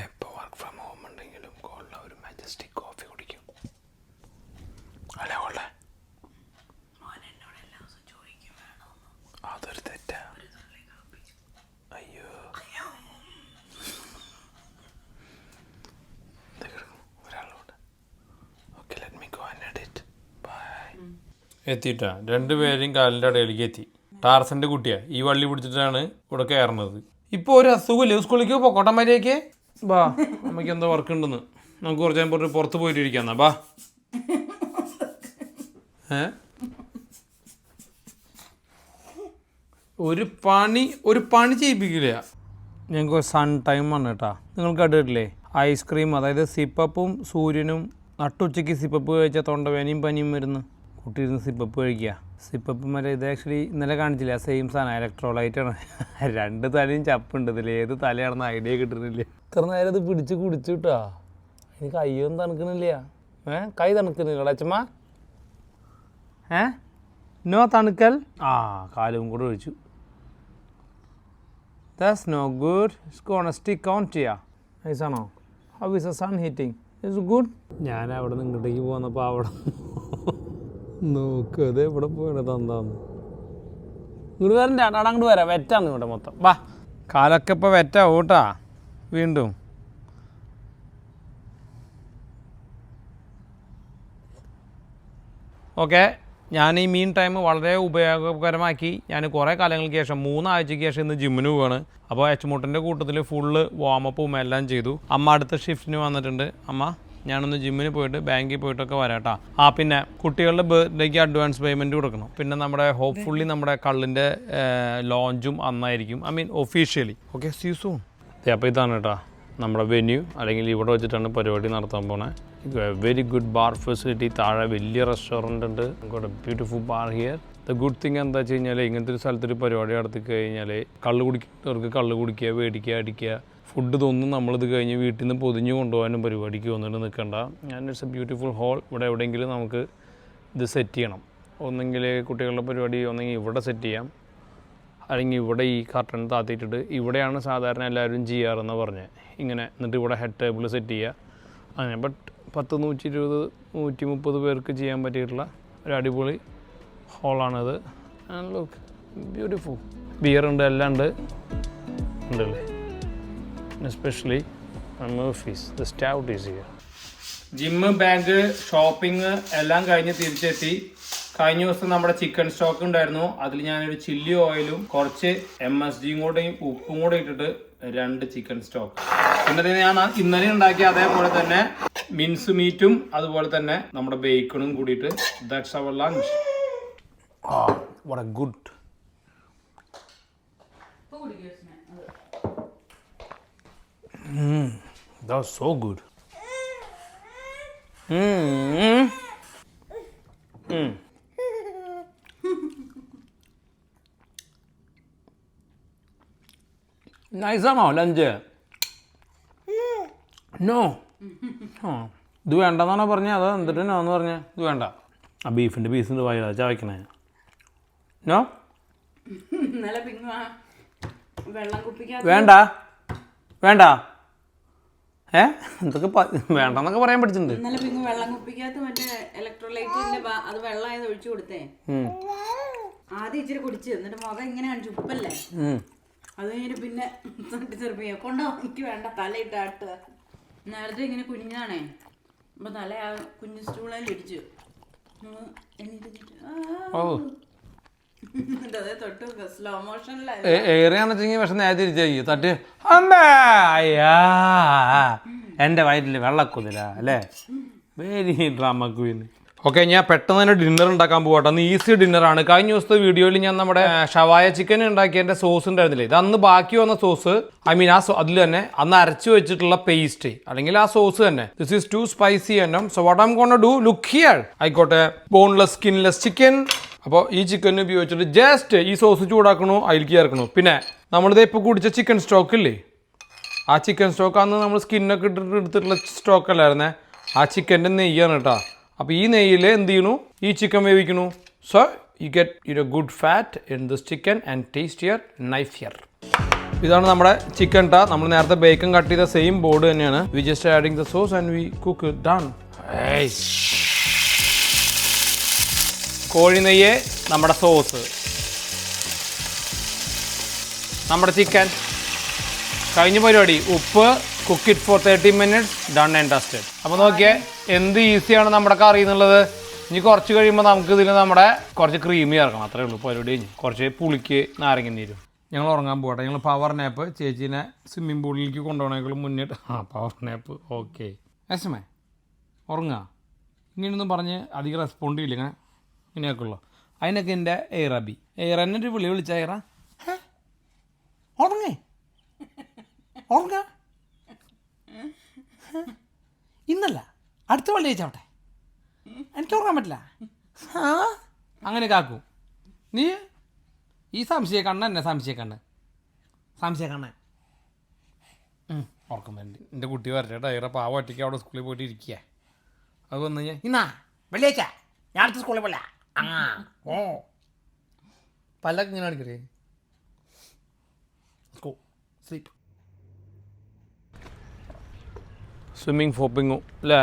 എപ്പോൾ വർക്ക് ഫ്രം ഹോം ഉണ്ടെങ്കിലും ഗോൾഡ ഒരു മാജസ്റ്റിക് കോഫി കുടിക്കും. അല്ലേ ഗോൾഡ? അതൊരു തെറ്റാ. അയ്യോ ഒരാളോട്. Okay, let me go and edit. Bye. എത്തിയിട്ടാ രണ്ടുപേരും കാലിൻ്റെ ഇടയിലേക്ക് എത്തി. ടാർസൻ്റെ കുട്ടിയാ ഈ വള്ളി പിടിച്ചിട്ടാണ് ഇവിടെ കയറുന്നത്. ഇപ്പോൾ ഒരു അസുഖമില്ലേ സ്കൂളിലേക്ക് പൊക്കോട്ടന്മാരേക്ക്? ബാ, നമുക്ക് എന്തോ വർക്ക് ഉണ്ടെന്ന്. നമുക്ക് കുറച്ച് നേരം പുറത്ത് പോയിട്ട് ഇരിക്കാന്നാ. ബാ. ഒരു പണി ചെയ്യിപ്പിക്കില്ല. ഞങ്ങൾക്ക് സൺ ടൈമാണ് കേട്ടാ. നിങ്ങൾക്ക് കണ്ടിട്ടില്ലേ ഐസ്ക്രീം, അതായത് സിപ്പപ്പും സൂര്യനും നട്ടുച്ചയ്ക്ക് സിപ്പപ്പ് കഴിച്ചാൽ തൊണ്ടവേനയും പനിയും വരുന്നു. കുട്ടി ഇരുന്ന് സിപ്പപ്പ് കഴിക്കുക. സിപ്പപ്പ് മറ്റേ ഇത് ആക്ച്വലി ഇന്നലെ കാണിച്ചില്ല, സെയിം സാധനം, ഇലക്ട്രോലൈറ്റാണ്. രണ്ട് തലയും ചപ്പുണ്ട്. ഇതിൽ ഏത് തലയാണെന്ന് ഐഡിയ കിട്ടുന്നില്ല. ഇത്ര നേരം ഇത് പിടിച്ച് കുടിച്ചു കിട്ടാ. എനിക്ക് കയ്യൊന്നും തണുക്കണില്ല. കൈ തണുക്കുന്നില്ല അച്ഛമ്മ? നോ തണുക്കൽ. കാലും കൂടെ ഒഴിച്ചു. That's no good. It's gonna stick on to you. ഐസാണോ? How is the sun heating? It's good. ഞാൻ അവിടെ നിന്ന് ഇങ്ങോട്ടേക്ക് പോന്നപ്പോൾ അവിടെ നോക്ക്, അത് എവിടെ പോയത് തന്താന്ന്. ഇങ്ങോട്ട് വരണ്ട, അങ്ങോട്ട് വരാം. വെറ്റാണ് ഇവിടെ മൊത്തം. വാ, കാലൊക്കെ ഇപ്പോൾ വെറ്റാവും കേട്ടാ. വീണ്ടും ഓക്കെ. ഞാൻ ഈ മീൻ ടൈം വളരെ ഉപയോഗകരമാക്കി. ഞാൻ കുറേ കാലങ്ങൾക്ക് ശേഷം 3 ആഴ്ചയ്ക്ക് ശേഷം ഇന്ന് ജിമ്മിന് പോവാണ്. അപ്പോൾ എച്ച്മൂട്ടിൻ്റെ കൂട്ടത്തിൽ ഫുള്ള് വാമപ്പും എല്ലാം ചെയ്തു. അമ്മ അടുത്ത ഷിഫ്റ്റിന് വന്നിട്ടുണ്ട്. അമ്മ, ഞാനൊന്ന് ജിമ്മിന് പോയിട്ട് ബാങ്കിൽ പോയിട്ടൊക്കെ വരാട്ടാ. പിന്നെ കുട്ടികളുടെ ബർത്ത്ഡേക്ക് അഡ്വാൻസ് പേയ്മെൻറ്റ് കൊടുക്കണം. പിന്നെ നമ്മുടെ ഹോപ്പ്ഫുള്ളി നമ്മുടെ കള്ളിൻ്റെ ലോഞ്ചും അന്നായിരിക്കും, I mean officially. Okay, see soon. അപ്പോൾ ഇതാണ് കേട്ടോ നമ്മുടെ വെന്യൂ, അല്ലെങ്കിൽ ഇവിടെ വെച്ചിട്ടാണ് പരിപാടി നടത്താൻ പോണേ. Very good bar facility. താഴെ വലിയ റെസ്റ്റോറൻ്റ് ഉണ്ട്. Beautiful bar here. The good thing എന്താ വെച്ച് കഴിഞ്ഞാൽ ഇങ്ങനത്തെ ഒരു സ്ഥലത്തൊരു പരിപാടി നടത്തി കഴിഞ്ഞാൽ കള്ള് കുടിക്കുന്നവർക്ക് കള്ള് കുടിക്കുക, മേടിക്കുക, അടിക്കുക. ഫുഡ് ഇതൊന്നും നമ്മളിത് കഴിഞ്ഞ് വീട്ടിൽ നിന്ന് പൊതിഞ്ഞ് കൊണ്ടുപോകാനും പരിപാടിക്ക് വന്നിട്ട് നിൽക്കണ്ട. It's a beautiful hall. ഇവിടെ എവിടെയെങ്കിലും നമുക്ക് ഇത് സെറ്റ് ചെയ്യണം. ഒന്നെങ്കിൽ കുട്ടികളുടെ പരിപാടി ഒന്നെങ്കിൽ ഇവിടെ സെറ്റ് ചെയ്യാം, അല്ലെങ്കിൽ ഇവിടെ ഈ കർട്ടൻ താത്തിയിട്ടിട്ട് ഇവിടെയാണ് സാധാരണ എല്ലാവരും ചെയ്യാറെന്ന് പറഞ്ഞത്. ഇങ്ങനെ എന്നിട്ട് ഇവിടെ ഹെഡ് ടേബിൾ സെറ്റ് ചെയ്യുക അങ്ങനെ. ബട്ട് 10, 120, 130 പേർക്ക് ചെയ്യാൻ പറ്റിയിട്ടുള്ള ഒരു അടിപൊളി ഹോളാണിത്. And look beautiful. ബിയർ ഉണ്ട്, എല്ലാം ഉണ്ട് ഉണ്ടല്ലേ. Especially Murphy's, the stout is here. Gym, bank, shopping എല്ലാം കഴിഞ്ഞ് തിരിച്ചെത്തി. കഴിഞ്ഞ ദിവസം നമ്മുടെ ചിക്കൻ സ്റ്റോക്ക് ഉണ്ടായിരുന്നു. അതിൽ ഞാനൊരു ചില്ലി ഓയിലും കുറച്ച് MSGയും കൂടെയും ഉപ്പും കൂടെ ഇട്ടിട്ട് 2 ചിക്കൻ സ്റ്റോക്ക്. പിന്നെ ഞാൻ ഇന്നലെ ഉണ്ടാക്കിയ അതേപോലെ തന്നെ മിൻസ് മീറ്റും അതുപോലെ തന്നെ നമ്മുടെ ബേക്കണും കൂടിയിട്ട് that's our lunch. What a good. That was so good. നൈസാണോ ലഞ്ച്? നോ. ഇത് വേണ്ടെന്നാണോ പറഞ്ഞത്? അതോ എന്നിട്ട് നോ എന്ന് പറഞ്ഞേ? ഇത് വേണ്ട. ആ ബീഫിൻ്റെ പീസിൻ്റെ വായ ചവയ്ക്കണേ. നോ, വേണ്ട വേണ്ട. എന്തൊക്കെ വേണ്ടെന്നൊക്കെ പറയാൻ പഠിച്ചിട്ടുണ്ട്. ഇന്നലെ പിന്നെ വെള്ളം കുപ്പിക്കകത്ത് മറ്റേ ഇലക്ട്രോലൈറ്റിന്റെ അത് വെള്ളമായത് ഒഴിച്ചു കൊടുത്തേ. ആദ്യം ഇച്ചിരി കുടിച്ച് എന്നിട്ട് മുഖം ഇങ്ങനെ കാണിച്ചു, ഉപ്പല്ലേ. അത് കഴിഞ്ഞിട്ട് പിന്നെ ചെറുപ്പിയ കൊണ്ടോ എനിക്ക് വേണ്ട, തലയിട്ട് ആട്ടുക. നേരത്തെ ഇങ്ങനെ കുഞ്ഞാണേ, അപ്പൊ തല ആ കുഞ്ഞു സ്റ്റൂളിൽ ഇടിച്ചു. സ്ലോ മോഷനിലായി ഏറിയാന്ന് വെച്ചെങ്കിൽ പക്ഷെ നേരെ തിരിച്ചു തട്ടി അമ്മേ അയ്യാ എൻ്റെ വയറ്റിൽ വെള്ളക്കുതില അല്ലേ. Very drama Queen. ഓക്കെ, ഞാൻ പെട്ടെന്ന് തന്നെ ഡിന്നർ ഉണ്ടാക്കാൻ പോകട്ടെ. അന്ന് ഈസി ഡിന്നറാണ്. കഴിഞ്ഞ ദിവസത്തെ വീഡിയോയിൽ ഞാൻ നമ്മുടെ ഷവായ ചിക്കൻ ഉണ്ടാക്കിയതിൻ്റെ സോസ് ഉണ്ടായിരുന്നില്ലേ, ഇത് അന്ന് ബാക്കി വന്ന സോസ്, ഐ മീൻ അതിൽ തന്നെ അന്ന് അരച്ചു വെച്ചിട്ടുള്ള പേസ്റ്റ് അല്ലെങ്കിൽ ആ സോസ് തന്നെ. ദിസ് ഈസ് ടു സ്പൈസി എന്നും. So what I am gonna do, look here. ആയിക്കോട്ടെ, ബോൺലെസ് സ്കിൻലെസ് ചിക്കൻ. അപ്പോൾ ഈ ചിക്കൻ ഉപയോഗിച്ചിട്ട് ജസ്റ്റ് ഈ സോസ് ചൂടാക്കണു, അതിലേക്ക് ചേർക്കണു. പിന്നെ നമ്മളിത് ഇപ്പോൾ കുടിച്ച ചിക്കൻ സ്റ്റോക്ക് ഇല്ലേ, ആ ചിക്കൻ സ്റ്റോക്കാന്ന് നമ്മൾ സ്കിന്നൊക്കെ ഇട്ടിട്ട് എടുത്തിട്ടുള്ള സ്റ്റോക്ക് അല്ലായിരുന്നേ, ആ ചിക്കൻ്റെ നെയ്യാണ് കേട്ടോ. അപ്പോൾ ഈ നെയ്യിൽ എന്ത് ചെയ്യണു, ഈ ചിക്കൻ വേവിക്കണു. So you get good fat in this chicken and tastier നൈഫിയർ. ഇതാണ് നമ്മുടെ ചിക്കൻ ട്ടാ. നമ്മൾ നേരത്തെ ബേക്കൺ കട്ട് ചെയ്ത സെയിം ബോർഡ് തന്നെയാണ്. We just adding the sauce and we cook it done. കോഴി നെയ്യ്, നമ്മുടെ സോസ്, നമ്മുടെ ചിക്കൻ, കഴിഞ്ഞ പരിപാടി. ഉപ്പ്, cook it for 30 minutes, done and dusted. അപ്പോൾ നോക്കിയേ എന്ത് ഈസിയാണ് നമ്മുടെ കറി എന്നുള്ളത്. ഇനി കുറച്ച് കഴിയുമ്പോൾ നമുക്ക് ഇതിൽ നമ്മുടെ കുറച്ച് ക്രീമി ഇറക്കണം, അത്രേ ഉള്ളൂ പരിപാടി കഴിഞ്ഞു. കുറച്ച് പുളിക്ക് നാരങ്ങ നീരും. ഞങ്ങൾ ഉറങ്ങാൻ പോകട്ടെ. ഞങ്ങൾ പവർ നാപ്പ് ചേച്ചീനെ സ്വിമ്മിംഗ് പൂളിലേക്ക് കൊണ്ടുപോകണേക്കാളും മുന്നിട്ട് പവർ നാപ്പ്. ഓക്കെ എസ്മേ ഉറങ്ങുക ഇങ്ങനെയൊന്നും പറഞ്ഞ് അധികം റെസ്പോണ്ട് ചെയ്യില്ല, ഇങ്ങനെയൊക്കെ ഉള്ളു. അതിനൊക്കെ എൻ്റെ എയറബി എയറന്നെ ഒരു വിളിച്ച എയറ ഉറങ്ങേ ഉറങ്ങ ഇന്നല്ല അടുത്ത വെള്ളിയാഴ്ചാവട്ടെ, എനിക്ക് ഉറങ്ങാൻ പറ്റില്ല. അങ്ങനെയൊക്കെ ആക്കും നീ. ഈ സംശയക്കണ്ണ എന്നെ സംശയക്കണ്ണൻ ഉറക്കം വേണ്ടി. എൻ്റെ കുട്ടി വരട്ടെ ടയറ പാവ ഒറ്റയ്ക്ക് അവിടെ സ്കൂളിൽ പോയിട്ട് ഇരിക്കുക. അത് വന്നു കഴിഞ്ഞാൽ ഇന്നാ വെള്ളിയാഴ്ച ഞാൻ അടുത്ത സ്കൂളിൽ പോല ഓ പല്ലൊക്കെ ഇങ്ങനെ അടിക്കേ സ്ലീപ്പ്. സ്വിമ്മിങ് ഫോപ്പിങ്ങോ അല്ലേ?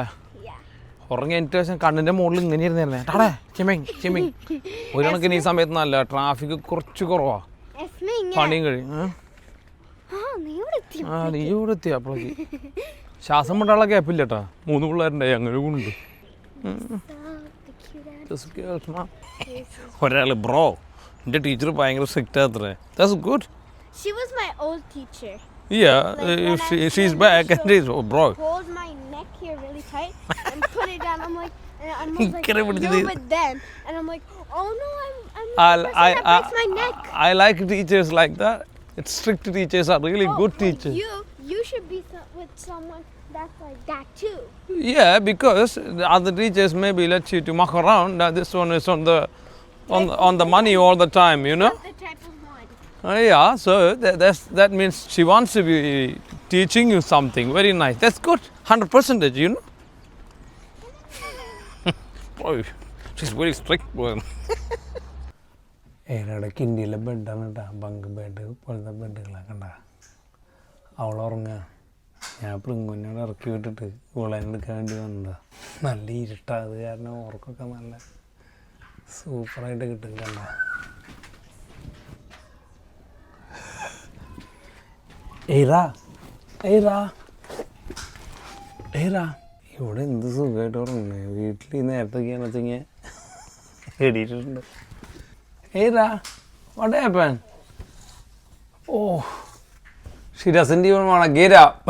ഉറങ്ങി എനിക്ക് ശേഷം കണ്ണിൻ്റെ മുകളിൽ ഇങ്ങനെ ഇരുന്നേ ടാടേ ചിമ്മിങ്. ഒരു കണക്കിന് ഈ സമയത്ത് നല്ല ട്രാഫിക് കുറച്ച് കുറവാ, പണിയും കഴിയും. നീ ഇവിടെ എത്തിയ അപ്പോഴേക്ക് ശ്വാസം വിടാനുള്ള ഗ്യാപ്പില്ല കേട്ടാ. 3 പിള്ളേരുണ്ടായി, അങ്ങനെ ഉണ്ട്. ഒരാൾ ബ്രോ എൻ്റെ ടീച്ചർ ഭയങ്കര സ്ട്രിക്റ്റ് ആത്രേ. That's good. She was my old teacher. Yeah, she's back and she's bro. Hold my neck here really tight and put it down. I'm like, no, but then, and I'm like, oh no, I'm the person that breaks my neck. I like teachers like that. It's strict teachers are really good teachers. You should be with someone that's like that too. Yeah, because the other teachers maybe let you to muck around. This one is on the money all the time, you know. Not the type of one. Yeah, so that means she wants to be teaching you something very nice. That's good, 100%, you know. Boy, she's very strict one. ഏടയ്ക്ക് ഇന്ത്യയിലെ ബെഡാണ് കേട്ടോ, bunk bed പോലത്തെ ബെഡുകളൊക്കെ ഉണ്ടാ. അവളുറങ്ങുക, ഞാൻ പ്രിങ്കുഞ്ഞോട് ഇറക്കി വിട്ടിട്ട് ഇവളെന്നെ എടുക്കാൻ വേണ്ടി വന്നതാ. നല്ല ഇരുട്ടാ, അത് കാരണം ഉറക്കൊക്കെ നല്ല സൂപ്പറായിട്ട് കിട്ടും കണ്ട. ഏറാ ഇവിടെ എന്ത് സുഖമായിട്ട് ഉറങ്ങണേ. വീട്ടിൽ ഈ നേരത്തൊക്കെയാണെന്ന് വെച്ചെങ്കിൽ എടിയിട്ടുണ്ട്. ഏറാ what happened? Oh, she doesn't even want to get up. I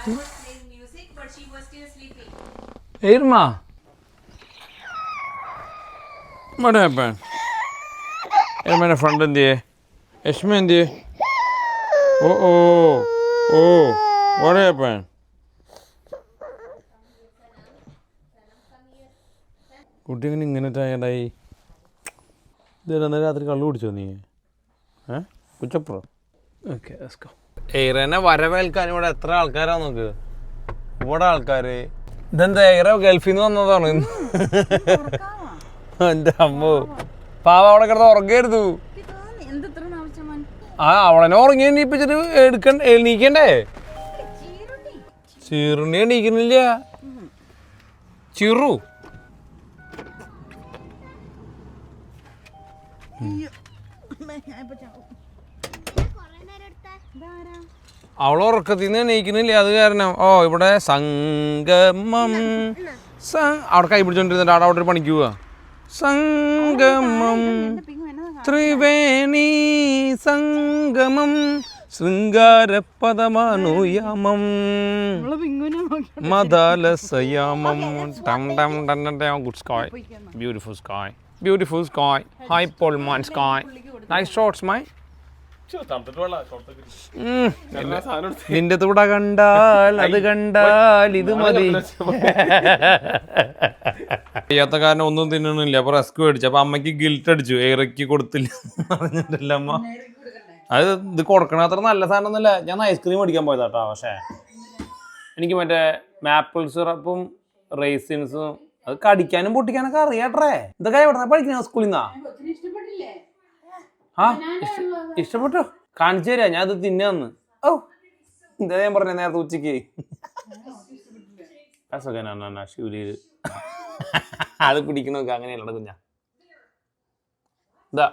was playing music, but she was still sleeping. Irma, what happened? Irma friend എന്തിയെ? യശ്മ എന്തിയെ? Oh, what happened? കുട്ടി ഇങ്ങനെ ടയർഡായി. ഇതെന്നെ രാത്രി കള്ളു കുടിച്ചോ നീ? കുച്ചപ്പുറം. ഓക്കെ എയറനെ വരവേൽക്കാൻ ഇവിടെ എത്ര ആൾക്കാരാ നോക്ക്. ഇവിടെ ആൾക്കാർ ഇതെന്താ എയറ ഗൾഫിൽ നിന്ന് വന്നതാണ്. എൻ്റെ അമ്മോ പാവ അവിടെ കിടന്ന് ഉറങ്ങരുത്. അവളെന്നെ ഉറങ്ങി എണീപ്പിച്ചിട്ട് എണീക്കണ്ടേ? ചീറുണ്ണി എണീക്കുന്നില്ല. ചിറു അവളെ ഉറക്കത്തിൽ നിന്ന് എണീക്കുന്നില്ല, അത് കാരണം. ഓ ഇവിടെ സംഗമം അവിടെ കൈ പിടിച്ചോണ്ടിരുന്നിട്ട് അവിടെ ഒരു പണിക്ക് പോവാ. സംഗമം ത്രിവേണി സംഗമം ശൃംഗാരപദമാനുയാമം മദാലസയാമം ടം ടം ടം ടം. Good sky, beautiful sky, high Pullman sky, nice shots mate. നിന്റെ കൂടെ കണ്ടാൽ അത് കണ്ടാൽ ഇത് മതി. ചെയ്യാത്ത കാരണം ഒന്നും തിന്നണില്ല. അപ്പൊ റസ്ക് മേടിച്ചു. അപ്പൊ അമ്മയ്ക്ക് ഗിൽട്ട് അടിച്ചു, ഏറക്കി കൊടുത്തില്ല പറഞ്ഞിട്ടില്ല അമ്മ. അത് ഇത് കൊടുക്കണ അത്ര നല്ല സാധനം ഒന്നുമില്ല. ഞാൻ ഐസ്ക്രീം മേടിക്കാൻ പോയതാട്ടോ. പക്ഷേ എനിക്ക് മറ്റേ മാപ്പിൾ സിറപ്പും റേസിൻസും അത് കടിക്കാനും പൊട്ടിക്കാനൊക്കെ അറിയാട്ടെ. ഇതൊക്കെ എവിടെ നിന്നാ പഠിക്കണ? സ്കൂളിൽ നിന്നാ? ആ ഇഷ്ടപ്പെട്ടോ? കാണിച്ചു തരാ ഞാൻ അത് തിന്നു. ഓ എന്താ ഞാൻ പറഞ്ഞ നേരത്തെ ഉച്ചക്ക് ശിവലിയിൽ അത് പിടിക്കണോക്കെ അങ്ങനെയല്ല കുഞ്ഞാ. ഇതാ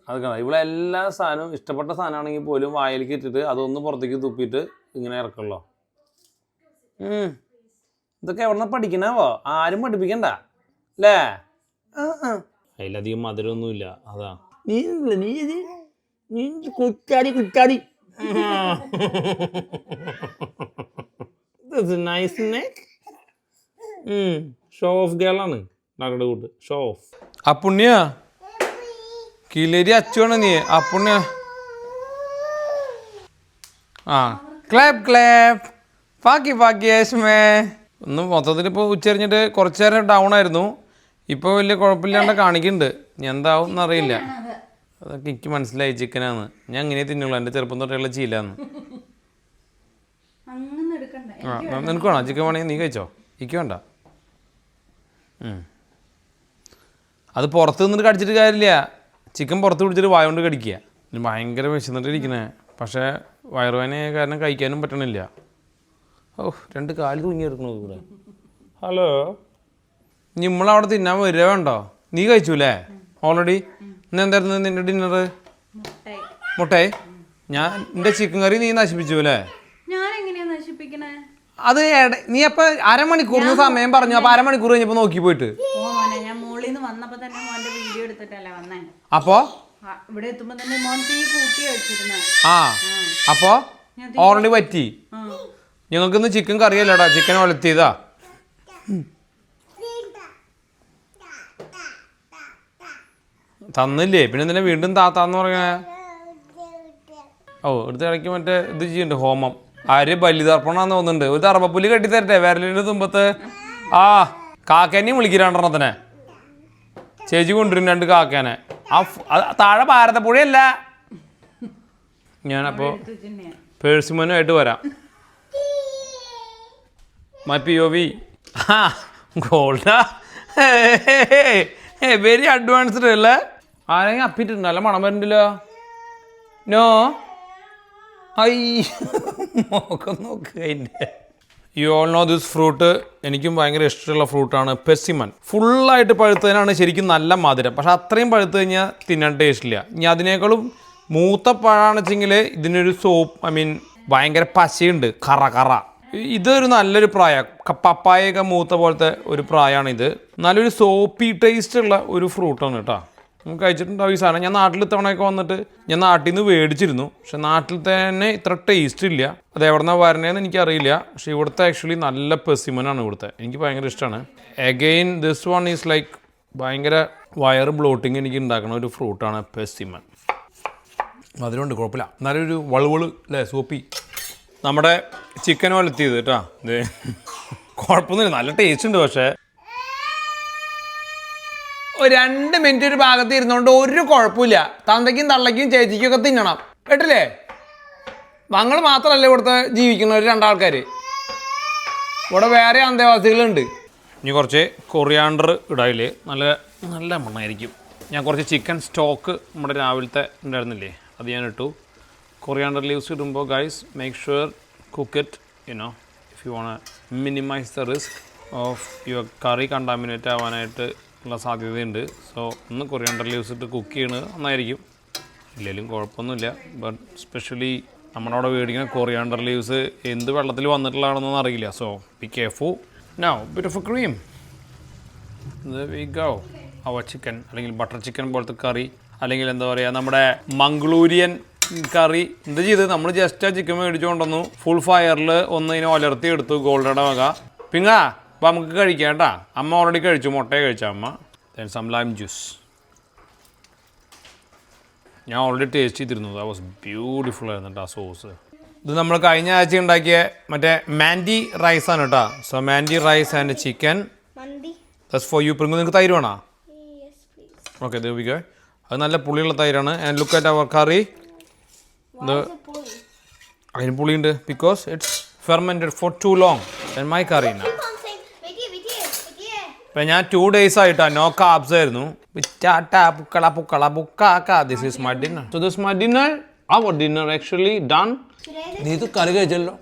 അത് കാണാം. ഇവിടെ എല്ലാ സാധനവും ഇഷ്ടപ്പെട്ട സാധനമാണെങ്കിൽ പോലും വായിലേക്ക് ഇട്ടിട്ട് അതൊന്ന് പുറത്തേക്ക് തുപ്പിയിട്ട് ഇങ്ങനെ ഇറക്കുള്ളൂ. ഇതൊക്കെ എവിടെ നിന്ന് പഠിക്കണാവോ? ആരും പഠിപ്പിക്കണ്ട അല്ലേ? അതിലധികം മധുരമൊന്നുമില്ല. അതാ കുറ്റാടി കുറ്റാടി ഷോ ഓഫ് ഗേളാണ് ഞങ്ങളുടെ കൂട്ട്. Show of. അപ്പുണ്യ കിലേരി അച്ചുവാണ് നീ. അപ്പുണ്യ ആ ക്ലാപ്പ് ക്ലാപ്പ് പാക്കി പാക്കി യേശുമേ. ഒന്ന് മൊത്തത്തിൽ ഇപ്പോൾ ഉച്ചരിഞ്ഞിട്ട് കുറച്ചു നേരം ഡൗൺ ആയിരുന്നു. ഇപ്പോൾ വലിയ കുഴപ്പമില്ലാണ്ട് കാണിക്കുന്നുണ്ട്. ഞാൻ എന്താവും എന്നറിയില്ല. അതൊക്കെ എനിക്ക് മനസ്സിലായി ചിക്കനാന്ന്. ഞാൻ ഇങ്ങനെ തിന്നുള്ളൂ. എൻ്റെ ചെറുപ്പം തൊട്ടുള്ള ചീലാന്ന്. ആ നിനക്ക് വേണോ ചിക്കൻ? വേണമെങ്കിൽ നീ കഴിച്ചോ. എനിക്ക് വേണ്ട. അത് പുറത്ത് നിന്നിട്ട് കടിച്ചിട്ട് കാര്യമില്ല. ചിക്കൻ പുറത്ത് പിടിച്ചിട്ട് വായ കൊണ്ട് കടിക്കുക. ഭയങ്കര വിശന്നിട്ട് ഇരിക്കണേ. പക്ഷേ വയറുവേദന കാരണം കഴിക്കാനും പറ്റണില്ല. ഓ 2 കാല് തൂങ്ങിയെടുക്കണോ ഇവിടെ. ഹലോ നമ്മളവിടെ തിന്നാൻ വരിക വേണ്ടോ? നീ കഴിച്ചൂലേ ഓൾറെഡി? ഇന്ന് എന്തായിരുന്നു നിന്റെ ഡിന്നറ്? മുട്ടേ. ഞാൻ എൻ്റെ ചിക്കൻ കറി നീ നശിപ്പിച്ചു അല്ലേ? അത് നീ അപ്പൊ അരമണിക്കൂറിന് സമയം പറഞ്ഞു. അപ്പൊ അരമണിക്കൂർ കഴിഞ്ഞപ്പോ നോക്കി പോയിട്ട് അപ്പോ ആ അപ്പോ ഓൾറെഡി പറ്റി. ഞങ്ങൾക്കിന്ന് ചിക്കൻ കറിയല്ലടാ, ചിക്കൻ വളർത്തിയതാ. തന്നില്ലേ പിന്നെ എന്തിനാ വീണ്ടും താത്താന്ന് പറഞ്ഞ? ഓ എടുത്ത് ഇടയ്ക്ക് മറ്റേ ഇത് ചെയ്യുന്നുണ്ട് ഹോമം. ആര് ബലിതർപ്പണാന്ന് തോന്നുന്നുണ്ട്. ഒരു തറപ്പുലി കെട്ടിത്തരട്ടെ വിരലിന്റെ തുമ്പത്ത്. ആ കാക്കേനെയും വിളിക്കിരണ്ടെണ്ണത്തിനെ. ചേച്ചി കൊണ്ടുവരും 2 കാക്കേനെ. താഴെ ഭാരതപ്പുഴയല്ല. ഞാനപ്പോ പേഴ്സിമനുമായിട്ട് വരാം. My POV. ആ ഗോൾഡാ വെരി അഡ്വാൻസ്ഡ് അല്ലേ? ആരെങ്കിലും അപ്പിട്ടുണ്ട്. നല്ല മണം വരണ്ടല്ലോ. നോ ഐ നോക്ക നോക്ക് അതിൻ്റെ. You all no this fruit. എനിക്കും ഭയങ്കര ഇഷ്ടമുള്ള ഫ്രൂട്ടാണ് പെർസിമൺ. ഫുള്ളായിട്ട് പഴുത്തതിനാണ് ശരിക്കും നല്ല മധുരം. പക്ഷെ അത്രയും പഴുത്ത് കഴിഞ്ഞാൽ തിന്നാൻ ടേസ്റ്റില്ല. ഇനി അതിനേക്കാളും മൂത്ത പഴാണെന്ന് വെച്ചെങ്കിൽ ഇതിനൊരു ഭയങ്കര പശയുണ്ട്, കറ കറ. ഇതൊരു നല്ലൊരു പ്രായം. പപ്പായൊക്കെ മൂത്ത പോലത്തെ ഒരു പ്രായമാണിത്. നല്ലൊരു സോപ്പി ടേസ്റ്റ് ഉള്ള ഒരു ഫ്രൂട്ടാണ് കേട്ടോ. നമുക്ക് കഴിച്ചിട്ടുണ്ടാവും ഈ സാധനം. ഞാൻ നാട്ടിൽ തവണയൊക്കെ വന്നിട്ട് ഞാൻ നാട്ടിൽ നിന്ന് മേടിച്ചിരുന്നു. പക്ഷെ നാട്ടിൽ തന്നെ ഇത്ര ടേസ്റ്റ് ഇല്ല. അത് എവിടെ നിന്നാണ് വരണേന്ന് എനിക്കറിയില്ല. പക്ഷേ ഇവിടുത്തെ ആക്ച്വലി നല്ല പെർസിമനാണ് ഇവിടുത്തെ. എനിക്ക് ഭയങ്കര ഇഷ്ടമാണ്. Again this one is like ഭയങ്കര വയറ് ബ്ലോട്ടിങ് എനിക്ക് ഉണ്ടാക്കുന്ന ഒരു ഫ്രൂട്ടാണ് പെർസിമൻ. അതിലുണ്ട് കുഴപ്പമില്ല. നല്ലൊരു വളുവള് അല്ലേ സോപ്പി. നമ്മുടെ ചിക്കൻ വലത്തിയത് കേട്ടോ. ഇത് കുഴപ്പമൊന്നുമില്ല, നല്ല ടേസ്റ്റ് ഉണ്ട്. പക്ഷേ 2 മിനിറ്റ് ഒരു ഭാഗത്ത് ഇരുന്നുകൊണ്ട് ഒരു കുഴപ്പമില്ല. തന്തയ്ക്കും തള്ളയ്ക്കും ചേച്ചിക്കും ഒക്കെ തിന്നണം കേട്ടില്ലേ? ഞങ്ങൾ മാത്രമല്ല ഇവിടുത്തെ ജീവിക്കുന്നവർ 2 ആൾക്കാർ. ഇവിടെ വേറെ അന്തേവാസികളുണ്ട്. ഇനി കുറച്ച് കൊറിയാണ്ടർ ഇടാതില്ലേ, നല്ല നല്ല മണ്ണായിരിക്കും. ഞാൻ കുറച്ച് ചിക്കൻ സ്റ്റോക്ക് നമ്മുടെ രാവിലത്തെ ഉണ്ടായിരുന്നില്ലേ, അത് ഞാൻ ഇട്ടു. കൊറിയാണ്ടർ ലീവ്സ് ഇടുമ്പോൾ guys make sure cook it if you want minimise the risk of your curry contaminate ആവാനായിട്ട് ഉള്ള സാധ്യതയുണ്ട്. സോ ഒന്ന് കൊറിയാണ്ടർ ലീവ്സ് ഇട്ട് കുക്ക് ചെയ്യണത് നന്നായിരിക്കും. ഇല്ലെങ്കിലും കുഴപ്പമൊന്നുമില്ല. ബട്ട് സ്പെഷ്യലി നമ്മുടെ അവിടെ മേടിക്കുന്ന കൊറിയാണ്ടർ ലീവ്സ് എന്ത് വെള്ളത്തിൽ വന്നിട്ടുള്ളതാണെന്നൊന്നും അറിയില്ല. So be careful. Now bit of a cream. We go our chicken, അല്ലെങ്കിൽ ബട്ടർ ചിക്കൻ പോലത്തെ കറി, അല്ലെങ്കിൽ എന്താ പറയുക നമ്മുടെ മംഗ്ലൂരിയൻ കറി. എന്ത് ചെയ്ത് നമ്മൾ ജസ്റ്റ് ആ ചിക്കൻ മേടിച്ചുകൊണ്ടുവന്നു. ഫുൾ ഫയറിൽ ഒന്ന് ഇതിനെ ഒലർത്തി എടുത്തു ഗോൾഡയുടെ വക. പിങ്ങ അപ്പോൾ നമുക്ക് കഴിക്കാം കേട്ടാ. അമ്മ ഓൾറെഡി കഴിച്ചു, മുട്ടയെ കഴിച്ച അമ്മ. Then some lime juice. ഞാൻ ഓൾറെഡി ടേസ്റ്റ് ചെയ്തിരുന്നു. ദാറ്റ് വാസ് ബ്യൂട്ടിഫുൾ ആയിരുന്നു കേട്ടോ ആ സോസ്. ഇത് നമ്മൾ കഴിഞ്ഞ ആഴ്ച ഉണ്ടാക്കിയ മറ്റേ മാൻഡി റൈസ് ആണ് കേട്ടോ. So mandi rice and chicken. Mandi. That's for you. Prinku നിങ്ങൾക്ക് തൈര് വേണോ? Yes, please. ഓക്കെ ദേവിക. അത് നല്ല പുളിയുള്ള തൈരാണ്. And look at our curry. Why is it pulling? അതിന് പുളിയുണ്ട് because it's fermented for too long and my curry. Keep on saying, Vicky. ഇപ്പം ഞാൻ 2 days ആയിട്ടാണ് നോ കാബ്സ് ആയിരുന്നു. This is my dinner. So this my dinner. Our dinner actually done. നീ ഇത് കറി കഴിച്ചല്ലോ.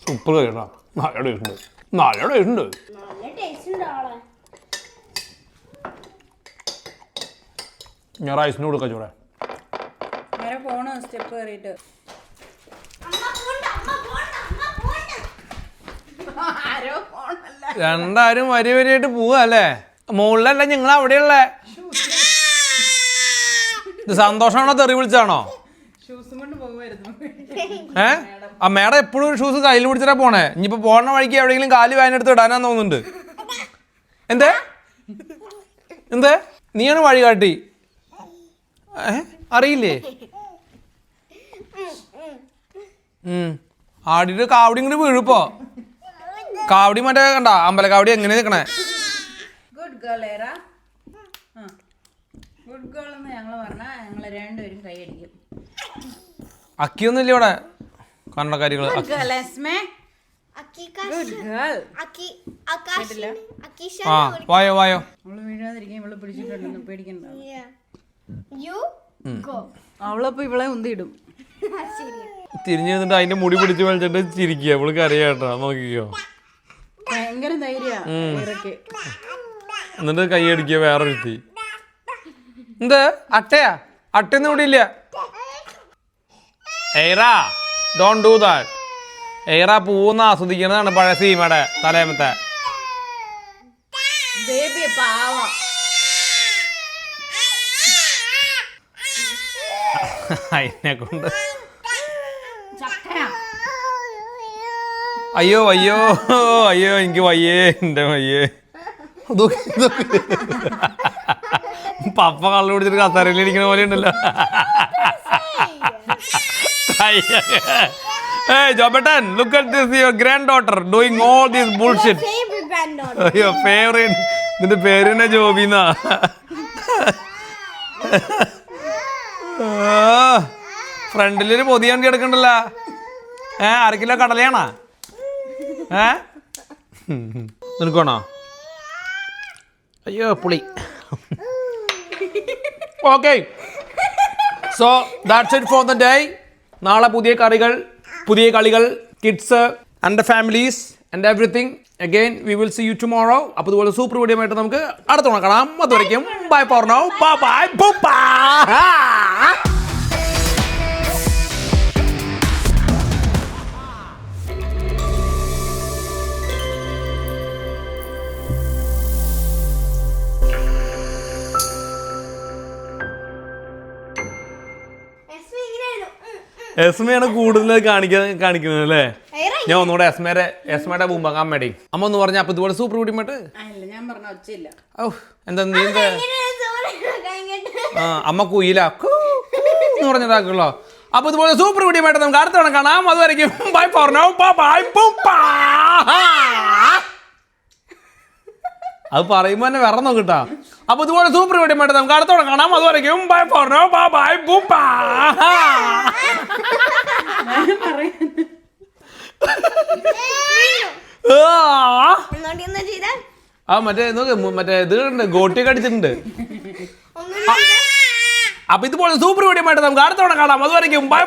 Super കഴിക്കണം. നല്ല ടേസ്റ്റ് ഉണ്ട്. നല്ല taste ഉണ്ട് ആളെ. ഞാൻ റൈസിന് കൊടുക്കാം ചോടെ. നേരെ പോണോ സ്റ്റെപ്പ് കയറിയിട്ട്? ആരോ പോണല്ല. രണ്ടാരും വരി വരിയായിട്ട് പോവാ അല്ലേ? മുകളിലല്ല നിങ്ങൾ അവിടെയുള്ള ഇത് സന്തോഷമാണോ തെറി വിളിച്ചാണോ? ഷൂസും കൊണ്ട് പോകുമായിരുന്നു. ആ മേഡം എപ്പോഴും ഒരു ഷൂസ് കയ്യിൽ പിടിച്ചിട്ടാ പോണേ. ഇനിയിപ്പോ പോണ വഴിക്ക് എവിടെയെങ്കിലും കാല് വായനെടുത്ത് ഇടാനാന്ന് തോന്നുന്നുണ്ട്. എന്തേ നീയാണ് വഴി കാട്ടി? അറിയില്ലേ? ആടിയിട്ട് കാവടി ഇങ്ങോട്ട് വീഴുപ്പോ. കാവടി മറ്റേ കണ്ട അമ്പല കാവടി എങ്ങനെ നിൽക്കണേ? ഗുഡ് ഗേൾ ഏറാ. ഗുഡ് ഗേൾ എന്ന് ഞങ്ങൾ പറഞ്ഞാൽ ഞങ്ങൾ രണ്ടുപേരും കൈയടിക്കും. അക്കിയൊന്നുമില്ല ഇവിടെ കണ്ട കാര്യങ്ങള്. Good girl, Esme. Good girl. ആ വായോ വായോ. അവള് വീഴാതിരിക്കാൻ ഇവളെ പിടിച്ചിട്ടുണ്ടെന്ന് പേടിക്കണ്ട. Yeah. You go. അവളപ്പോ ഇവളെ ഉന്തിയിടും. തിരിഞ്ഞു നിന്നിട്ട് അതിന്റെ മുടി പിടിച്ച് വലിച്ചിട്ട് ചിരിക്കുക. അവൾക്ക് അറിയാട്ടോ. നോക്കിക്കോ. ഭയങ്കര ധൈര്യ. എന്നിട്ട് കൈയടിക്കുക വേറൊരുത്തി. എന്ത് അട്ടയാ? അട്ടയൊന്നും ഇവിടെ ഇല്ല. എയ്റാ ഡോണ്ട് ഡു ദാറ്റ്. എയ്റാ പൂന്ന് ആസ്വദിക്കണതാണ് പഴയ സീമയുടെ തലേമത്തെ. ബേബി പാവം. അതിനെ കൊണ്ട് ചക്കയാ. അയ്യോ അയ്യോ അയ്യോ എനിക്ക് വയ്യേ. എൻ്റെ വയ്യേ. പപ്പ കള്ളു പിടിച്ചിട്ട് കസേരയിൽ ഇരിക്കുന്ന പോലെ ഉണ്ടല്ലോ. Hey, Jobetan, look at this, your granddaughter doing all this bullshit. Favorite granddaughter. Your favorite. നിന്റെ പേരെന്നെ ജോബിന്നാ. ഫ്രണ്ടിലൊരു പൊതി വണ്ടി എടുക്കണ്ടല്ല. അരക്കിലോ കടലയാണോ? നിനക്കാണോ? അയ്യോ പുളി. Okay, so that's it for the day. നാളെ പുതിയ കറികൾ, പുതിയ കളികൾ, kids and families and everything. Again we will see you tomorrow. അപ്പോൾ ഇതുപോലെ സൂപ്പർ വീഡിയോ ആയിട്ട് നമുക്ക് അടുത്ത തവണ കാണാം. അതുവരയ്ക്കും ബൈ ഫോർ നൗ. ബൈ. എസ്മയാണ് കൂടുതൽ കാണിക്കുന്നത് അല്ലേ? ഞാൻ ഒന്നുകൂടെ എസ്മയുടെ മുമ്പാകാൻ വേണ്ടി അമ്മ ഒന്ന് പറഞ്ഞ. അപ്പൊ ഇതുപോലെ സൂപ്പർ വീഡിയോ ഞാൻ പറഞ്ഞ ഒച്ചയില്ല. ഓ എന്താ നീ അമ്മ കുയില എന്ന് പറഞ്ഞതാക്കുള്ളോ. അപ്പൊ ഇതുപോലെ സൂപ്പർ വീഡിയോ ആയിട്ട് നമുക്ക് അടുത്ത തവണ കാണാം. അതുവരെയ്ക്കും ബൈ ഫോർ നൗ. ബൈ. അത് പറയുമ്പോ തന്നെ വേറെ നോക്കിട്ടാ. അപ്പൊ ഇതുപോലെ സൂപ്പർ വീഡിയോ ആയിട്ട് നമുക്ക് അടുത്ത തവണ കാണാം. അതുവരെയ്ക്കും ബൈ ഫോർ നൗ. ബൈ. ആ മറ്റേ ഇത് ഗോട്ടിയൊക്കെ അടിച്ചിട്ടുണ്ട്. അപ്പൊ ഇതുപോലെ സൂപ്പർ വീഡിയോ ആയിട്ട് നമുക്ക് അടുത്ത തവണ കാണാം. അതുവരെയ്ക്കും ബൈ.